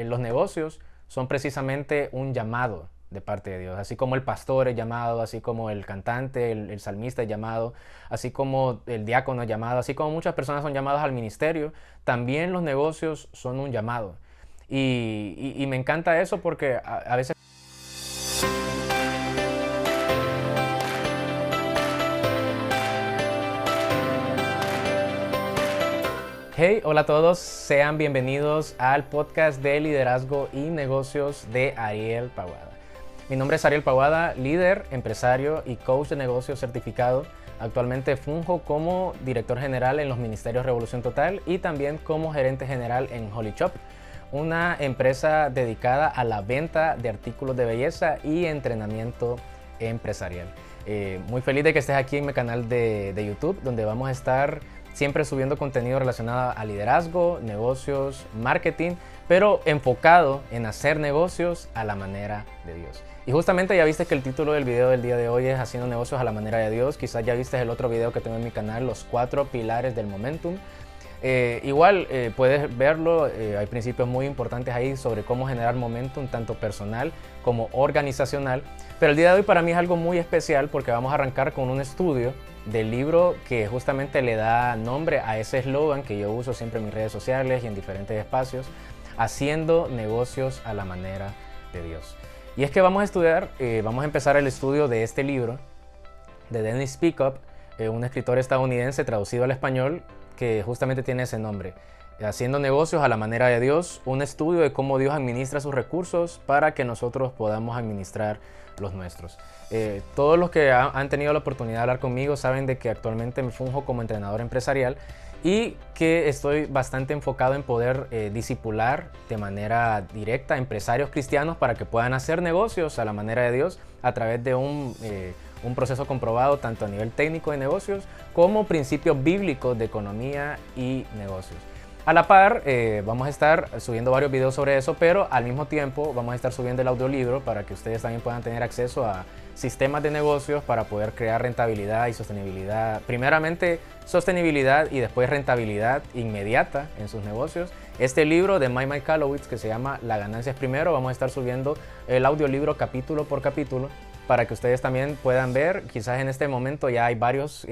los negocios son precisamente un llamado de parte de Dios, así como el pastor es llamado, así como el cantante, el salmista es llamado, así como el diácono es llamado, así como muchas personas son llamadas al ministerio, también los negocios son un llamado. Y me encanta eso porque a veces... Hey, hola a todos, sean bienvenidos al podcast de liderazgo y negocios de Ariel Pawada. Mi nombre es Ariel Pawada, líder, empresario y coach de negocios certificado. Actualmente funjo como director general en los Ministerios Revolución Total y también como gerente general en Holy Shop, una empresa dedicada a la venta de artículos de belleza y entrenamiento empresarial. Muy feliz de que estés aquí en mi canal de YouTube, donde vamos a estar siempre subiendo contenido relacionado a liderazgo, negocios, marketing, pero enfocado en hacer negocios a la manera de Dios. Y justamente ya viste que el título del video del día de hoy es Haciendo negocios a la manera de Dios. Quizás ya viste el otro video que tengo en mi canal, los 4 pilares del momentum. Igual puedes verlo, hay principios muy importantes ahí sobre cómo generar momentum tanto personal como organizacional. Pero el día de hoy para mí es algo muy especial porque vamos a arrancar con un estudio del libro que justamente le da nombre a ese eslogan que yo uso siempre en mis redes sociales y en diferentes espacios, haciendo negocios a la manera de Dios. Y es que vamos a estudiar, vamos a empezar el estudio de este libro de Dennis Pickup, un escritor estadounidense traducido al español que justamente tiene ese nombre. Haciendo negocios a la manera de Dios, un estudio de cómo Dios administra sus recursos para que nosotros podamos administrar los nuestros. Todos los que han tenido la oportunidad de hablar conmigo saben de que actualmente me funjo como entrenador empresarial y que estoy bastante enfocado en poder discipular de manera directa a empresarios cristianos para que puedan hacer negocios a la manera de Dios a través de un proceso comprobado tanto a nivel técnico de negocios como principios bíblicos de economía y negocios. A la par, vamos a estar subiendo varios videos sobre eso, pero al mismo tiempo vamos a estar subiendo el audiolibro para que ustedes también puedan tener acceso a sistemas de negocios para poder crear rentabilidad y sostenibilidad. Primeramente, sostenibilidad y después rentabilidad inmediata en sus negocios. Este libro de Mike Michalowicz que se llama La ganancia es primero, vamos a estar subiendo el audiolibro capítulo por capítulo para que ustedes también puedan ver. Quizás en este momento ya hay varios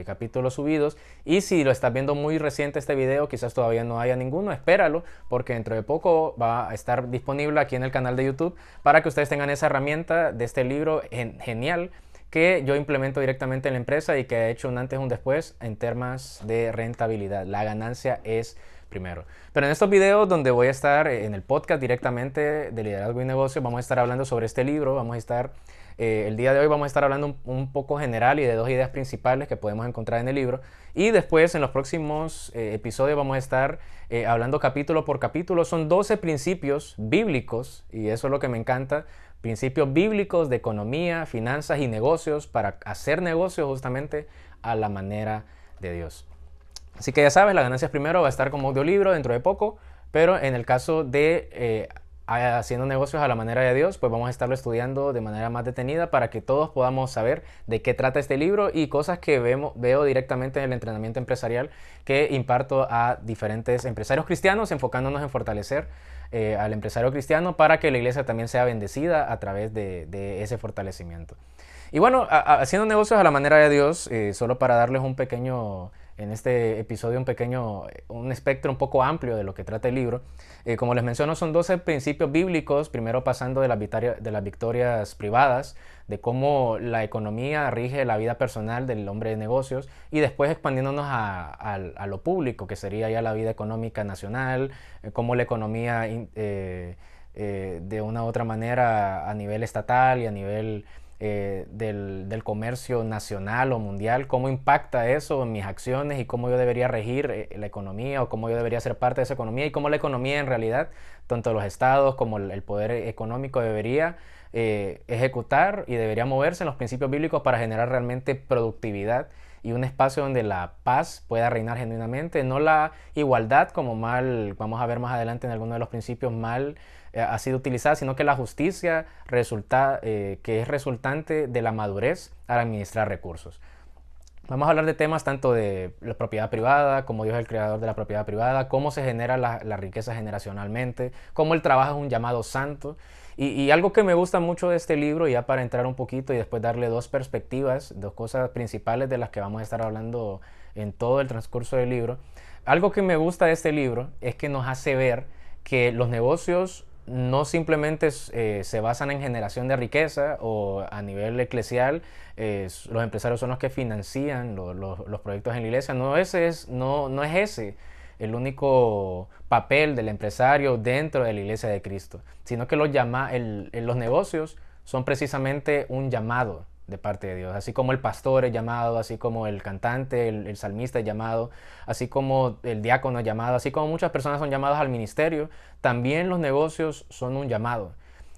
capítulos subidos y si lo estás viendo muy reciente este video, quizás todavía no haya ninguno, espéralo porque dentro de poco va a estar disponible aquí en el canal de YouTube para que ustedes tengan esa herramienta de este libro genial que yo implemento directamente en la empresa y que he hecho un antes y un después en temas de rentabilidad. La ganancia es primero. Pero en estos videos donde voy a estar en el podcast directamente de liderazgo y negocio, vamos a estar hablando sobre este libro, vamos a estar el día de hoy vamos a estar hablando un poco general y de 2 ideas principales que podemos encontrar en el libro. Y después en los próximos episodios vamos a estar hablando capítulo por capítulo. Son 12 principios bíblicos y eso es lo que me encanta. Principios bíblicos de economía, finanzas y negocios para hacer negocios justamente a la manera de Dios. Así que ya sabes, La ganancia es primero va a estar como audiolibro dentro de poco, pero en el caso de haciendo negocios a la manera de Dios, pues vamos a estarlo estudiando de manera más detenida para que todos podamos saber de qué trata este libro y cosas que veo directamente en el entrenamiento empresarial que imparto a diferentes empresarios cristianos, enfocándonos en fortalecer al empresario cristiano para que la iglesia también sea bendecida a través de ese fortalecimiento. Y bueno, haciendo negocios a la manera de Dios, solo para darles un pequeño, en este episodio un espectro un poco amplio de lo que trata el libro. Como les menciono, son 12 principios bíblicos, primero pasando de las victorias privadas, de cómo la economía rige la vida personal del hombre de negocios, y después expandiéndonos a lo público, que sería ya la vida económica nacional, cómo la economía de una u otra manera a nivel estatal y a nivel del comercio nacional o mundial, cómo impacta eso en mis acciones y cómo yo debería regir la economía o cómo yo debería ser parte de esa economía y cómo la economía en realidad, tanto los estados como el poder económico debería ejecutar y debería moverse en los principios bíblicos para generar realmente productividad y un espacio donde la paz pueda reinar genuinamente, no la igualdad como mal, vamos a ver más adelante en algunos de los principios mal ha sido utilizada, sino que la justicia que es resultante de la madurez al administrar recursos. Vamos a hablar de temas tanto de la propiedad privada, como Dios es el creador de la propiedad privada, cómo se genera la riqueza generacionalmente, cómo el trabajo es un llamado santo. Y algo que me gusta mucho de este libro, ya para entrar un poquito y después darle dos perspectivas, dos cosas principales de las que vamos a estar hablando en todo el transcurso del libro. Algo que me gusta de este libro es que nos hace ver que los negocios no simplemente se basan en generación de riqueza o a nivel eclesial, los empresarios son los que financian los proyectos en la iglesia. No es ese el único papel del empresario dentro de la iglesia de Cristo, sino que los negocios son precisamente un llamado de parte de Dios, así como el pastor es llamado, así como el cantante, el salmista es llamado, así como el diácono es llamado, así como muchas personas son llamadas al ministerio, también los negocios son un llamado.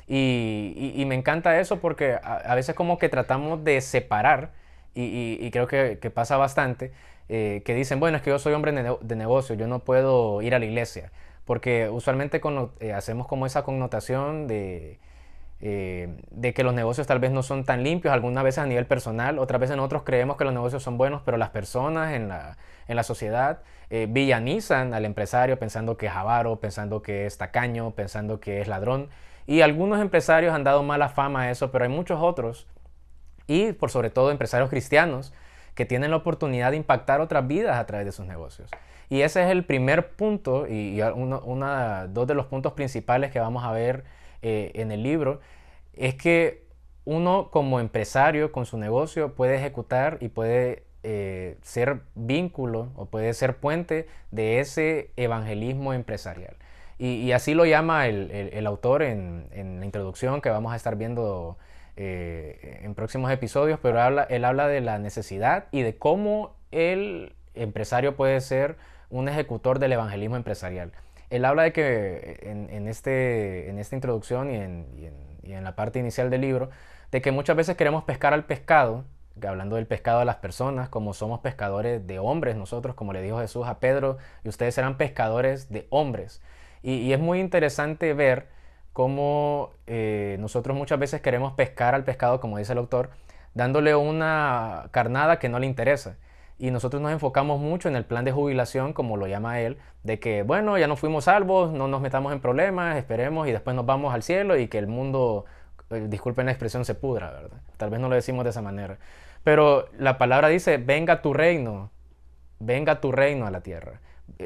Y me encanta eso porque a veces como que tratamos de separar, y creo que pasa bastante, que dicen, bueno, es que yo soy hombre de negocio, yo no puedo ir a la iglesia, porque usualmente hacemos como esa connotación de que los negocios tal vez no son tan limpios, algunas veces a nivel personal, otras veces nosotros creemos que los negocios son buenos, pero las personas en la sociedad villanizan al empresario pensando que es avaro, pensando que es tacaño, pensando que es ladrón. Y algunos empresarios han dado mala fama a eso, pero hay muchos otros, y por sobre todo empresarios cristianos, que tienen la oportunidad de impactar otras vidas a través de sus negocios. Y ese es el primer punto y dos de los puntos principales que vamos a ver en el libro, es que uno como empresario con su negocio puede ejecutar y puede ser vínculo o puede ser puente de ese evangelismo empresarial. Y así lo llama el autor en la introducción que vamos a estar viendo en próximos episodios, pero él habla de la necesidad y de cómo el empresario puede ser un ejecutor del evangelismo empresarial. Él habla de que en esta introducción y en la parte inicial del libro, de que muchas veces queremos pescar al pescado, hablando del pescado de las personas, como somos pescadores de hombres nosotros, como le dijo Jesús a Pedro, y ustedes serán pescadores de hombres. Y es muy interesante ver cómo nosotros muchas veces queremos pescar al pescado, como dice el autor, dándole una carnada que no le interesa. Y nosotros nos enfocamos mucho en el plan de jubilación, como lo llama él, de que, bueno, ya no fuimos salvos, no nos metamos en problemas, esperemos y después nos vamos al cielo y que el mundo, disculpen la expresión, se pudra, ¿verdad? Tal vez no lo decimos de esa manera. Pero la palabra dice, venga tu reino a la tierra.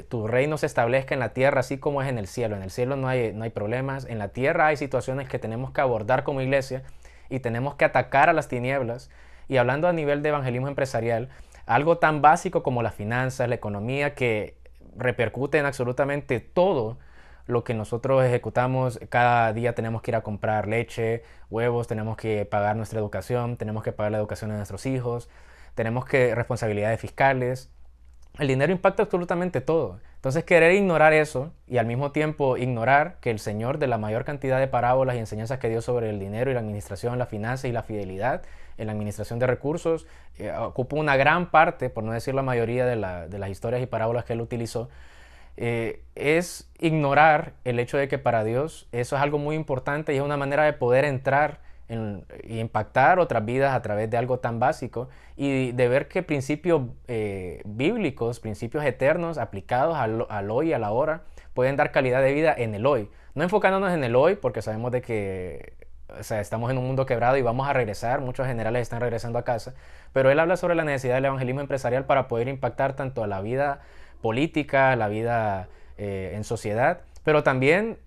Tu reino se establezca en la tierra así como es en el cielo. En el cielo no hay problemas, en la tierra hay situaciones que tenemos que abordar como iglesia y tenemos que atacar a las tinieblas. Y hablando a nivel de evangelismo empresarial, algo tan básico como las finanzas, la economía, que repercute en absolutamente todo lo que nosotros ejecutamos. Cada día tenemos que ir a comprar leche, huevos, tenemos que pagar nuestra educación, tenemos que pagar la educación de nuestros hijos, tenemos que responsabilidades fiscales. El dinero impacta absolutamente todo. Entonces querer ignorar eso y al mismo tiempo ignorar que el Señor, de la mayor cantidad de parábolas y enseñanzas que dio sobre el dinero y la administración, la finanza y la fidelidad en la administración de recursos, ocupa una gran parte, por no decir la mayoría de las historias y parábolas que él utilizó, es ignorar el hecho de que para Dios eso es algo muy importante y es una manera de poder entrar y impactar otras vidas a través de algo tan básico y de ver que principios bíblicos, principios eternos aplicados al hoy y a la hora pueden dar calidad de vida en el hoy. No enfocándonos en el hoy porque sabemos de que estamos en un mundo quebrado y vamos a regresar, muchos generales están regresando a casa, pero él habla sobre la necesidad del evangelismo empresarial para poder impactar tanto a la vida política, la vida en sociedad, pero también,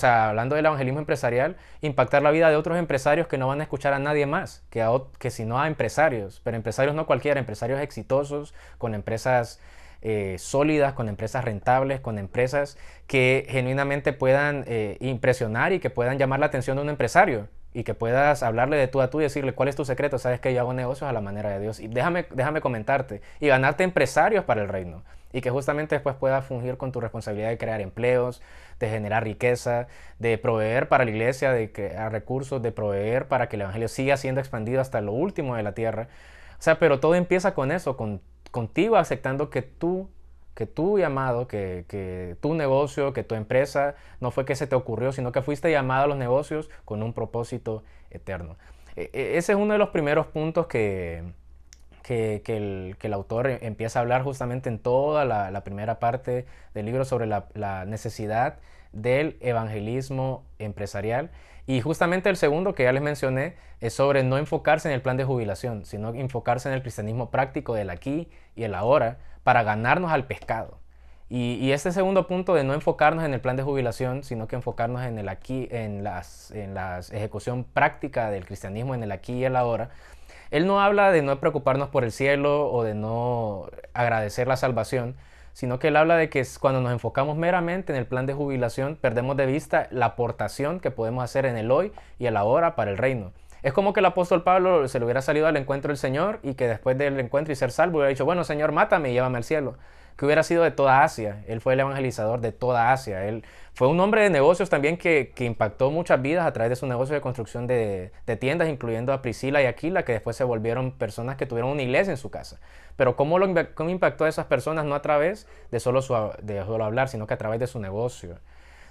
hablando del evangelismo empresarial, impactar la vida de otros empresarios que no van a escuchar a nadie más que sino a empresarios, pero empresarios no cualquiera, empresarios exitosos, con empresas sólidas, con empresas rentables, con empresas que genuinamente puedan impresionar y que puedan llamar la atención de un empresario y que puedas hablarle de tú a tú y decirle cuál es tu secreto, sabes que yo hago negocios a la manera de Dios y déjame comentarte y ganarte empresarios para el reino y que justamente después puedas fungir con tu responsabilidad de crear empleos, de generar riqueza, de proveer para la iglesia, de crear recursos, de proveer para que el evangelio siga siendo expandido hasta lo último de la tierra. Pero todo empieza con eso, contigo aceptando que tu llamado, que tu negocio, que tu empresa no fue que se te ocurrió, sino que fuiste llamado a los negocios con un propósito eterno. Ese es uno de los primeros puntos que que el autor empieza a hablar justamente en toda la primera parte del libro sobre la necesidad del evangelismo empresarial. Y justamente el segundo, que ya les mencioné, es sobre no enfocarse en el plan de jubilación, sino enfocarse en el cristianismo práctico del aquí y el ahora para ganarnos al pescado. Y este segundo punto de no enfocarnos en el plan de jubilación, sino que enfocarnos en el aquí, en la ejecución práctica del cristianismo en el aquí y el ahora, él no habla de no preocuparnos por el cielo o de no agradecer la salvación, sino que él habla de que cuando nos enfocamos meramente en el plan de jubilación, perdemos de vista la aportación que podemos hacer en el hoy y el ahora para el reino. Es como que el apóstol Pablo se le hubiera salido al encuentro del Señor y que después del encuentro y ser salvo hubiera dicho, bueno, Señor, mátame y llévame al cielo. Que hubiera sido de toda Asia. Él fue el evangelizador de toda Asia. Él fue un hombre de negocios también que impactó muchas vidas a través de su negocio de construcción de tiendas, incluyendo a Priscila y Aquila, que después se volvieron personas que tuvieron una iglesia en su casa. Pero ¿cómo impactó a esas personas? No a través de solo hablar, sino que a través de su negocio.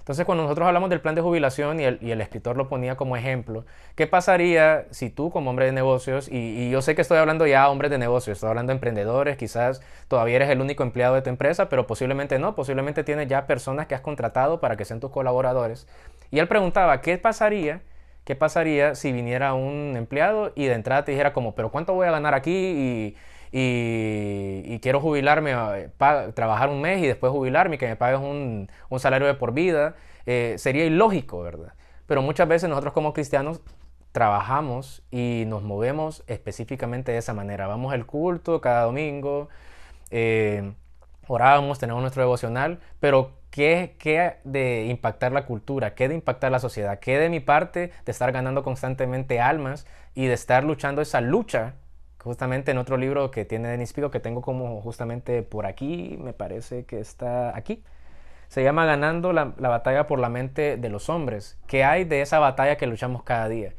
Entonces, cuando nosotros hablamos del plan de jubilación y el escritor lo ponía como ejemplo, ¿qué pasaría si tú como hombre de negocios, y yo sé que estoy hablando ya a hombres de negocios, estoy hablando de emprendedores, quizás todavía eres el único empleado de tu empresa, pero posiblemente no, posiblemente tienes ya personas que has contratado para que sean tus colaboradores. Y él preguntaba, ¿qué pasaría si viniera un empleado y de entrada te dijera como, pero ¿cuánto voy a ganar aquí? Y quiero jubilarme, trabajar un mes y después jubilarme y que me pagues un salario de por vida. Sería ilógico, ¿verdad? Pero muchas veces nosotros como cristianos trabajamos y nos movemos específicamente de esa manera. Vamos al culto cada domingo, oramos, tenemos nuestro devocional, pero ¿qué de impactar la cultura? ¿Qué de impactar la sociedad? ¿Qué de mi parte de estar ganando constantemente almas y de estar luchando esa lucha? Justamente en otro libro que tiene Dennis Pico, que tengo como justamente por aquí, me parece que está aquí, se llama Ganando la batalla por la mente de los hombres. ¿Qué hay de esa batalla que luchamos cada día?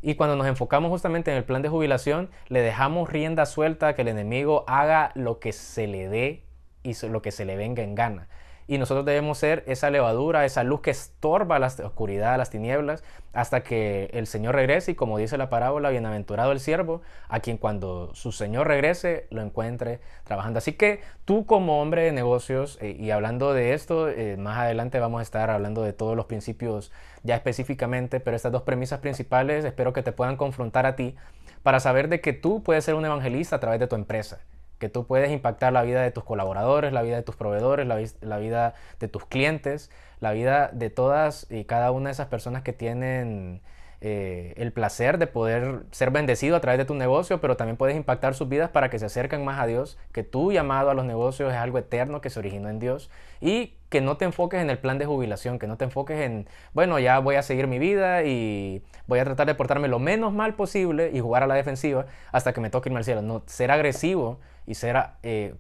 Y cuando nos enfocamos justamente en el plan de jubilación, le dejamos rienda suelta a que el enemigo haga lo que se le dé y lo que se le venga en gana. Y nosotros debemos ser esa levadura, esa luz que estorba la oscuridad, las tinieblas, hasta que el Señor regrese. Y como dice la parábola, bienaventurado el siervo, a quien cuando su Señor regrese lo encuentre trabajando. Así que tú como hombre de negocios, y hablando de esto, más adelante vamos a estar hablando de todos los principios ya específicamente, pero estas dos premisas principales espero que te puedan confrontar a ti para saber de que tú puedes ser un evangelista a través de tu empresa. Que tú puedes impactar la vida de tus colaboradores, la vida de tus proveedores, la vida de tus clientes, la vida de todas y cada una de esas personas que tienen el placer de poder ser bendecido a través de tu negocio, pero también puedes impactar sus vidas para que se acerquen más a Dios, que tu llamado a los negocios es algo eterno que se originó en Dios y que no te enfoques en el plan de jubilación, que no te enfoques en, bueno, ya voy a seguir mi vida y voy a tratar de portarme lo menos mal posible y jugar a la defensiva hasta que me toque irme al cielo. No, ser agresivo y ser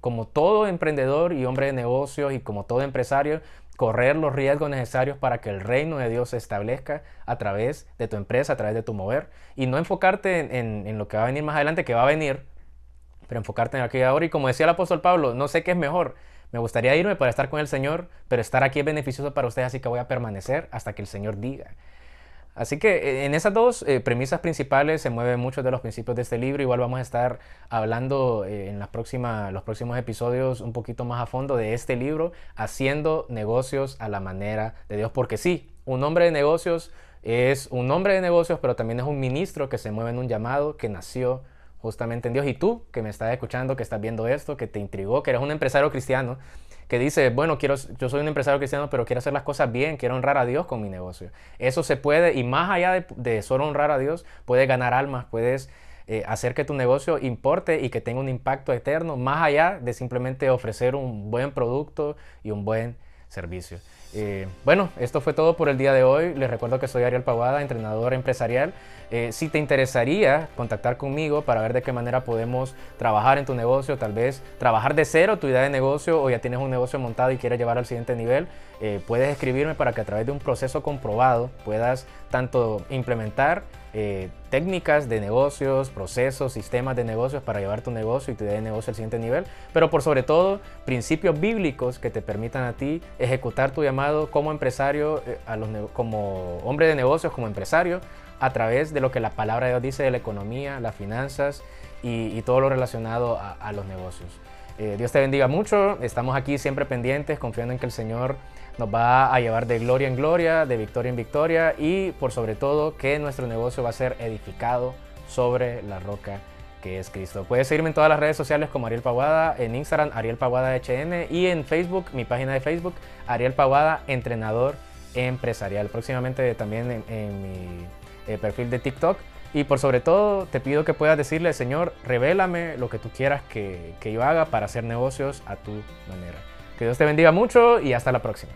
como todo emprendedor y hombre de negocios y como todo empresario, correr los riesgos necesarios para que el reino de Dios se establezca a través de tu empresa, a través de tu mover, y no enfocarte en lo que va a venir más adelante, que va a venir, pero enfocarte en aquí y ahora. Y como decía el apóstol Pablo, no sé qué es mejor, me gustaría irme para estar con el Señor, pero estar aquí es beneficioso para ustedes, así que voy a permanecer hasta que el Señor diga. Así que en esas dos premisas principales se mueven muchos de los principios de este libro. Igual vamos a estar hablando en los próximos episodios un poquito más a fondo de este libro, Haciendo negocios a la manera de Dios. Porque sí, un hombre de negocios es un hombre de negocios, pero también es un ministro que se mueve en un llamado que nació justamente en Dios. Y tú, que me estás escuchando, que estás viendo esto, que te intrigó, que eres un empresario cristiano, que dice, bueno, yo soy un empresario cristiano, pero quiero hacer las cosas bien, quiero honrar a Dios con mi negocio. Eso se puede, y más allá de solo honrar a Dios, puedes ganar almas, puedes hacer que tu negocio importe y que tenga un impacto eterno, más allá de simplemente ofrecer un buen producto y un buen servicio. Bueno, esto fue todo por el día de hoy. Les recuerdo que soy Ariel Paguada, entrenador empresarial. Si te interesaría contactar conmigo para ver de qué manera podemos trabajar en tu negocio, tal vez trabajar de cero tu idea de negocio, o ya tienes un negocio montado y quieres llevar al siguiente nivel, puedes escribirme para que a través de un proceso comprobado puedas tanto implementar técnicas de negocios, procesos, sistemas de negocios para llevar tu negocio y tu idea de negocio al siguiente nivel, pero por sobre todo principios bíblicos que te permitan a ti ejecutar tu llamado como empresario, como hombre de negocios, como empresario, a través de lo que la palabra de Dios dice de la economía, las finanzas y todo lo relacionado a los negocios. Dios te bendiga mucho, estamos aquí siempre pendientes, confiando en que el Señor nos va a llevar de gloria en gloria, de victoria en victoria y por sobre todo que nuestro negocio va a ser edificado sobre la roca que es Cristo. Puedes seguirme en todas las redes sociales como Ariel Paguada, en Instagram Ariel Paguada HN y en Facebook, mi página de Facebook, Ariel Paguada, entrenador empresarial. Próximamente también en mi perfil de TikTok. Y por sobre todo te pido que puedas decirle, Señor, revélame lo que tú quieras que yo haga para hacer negocios a tu manera. Que Dios te bendiga mucho y hasta la próxima.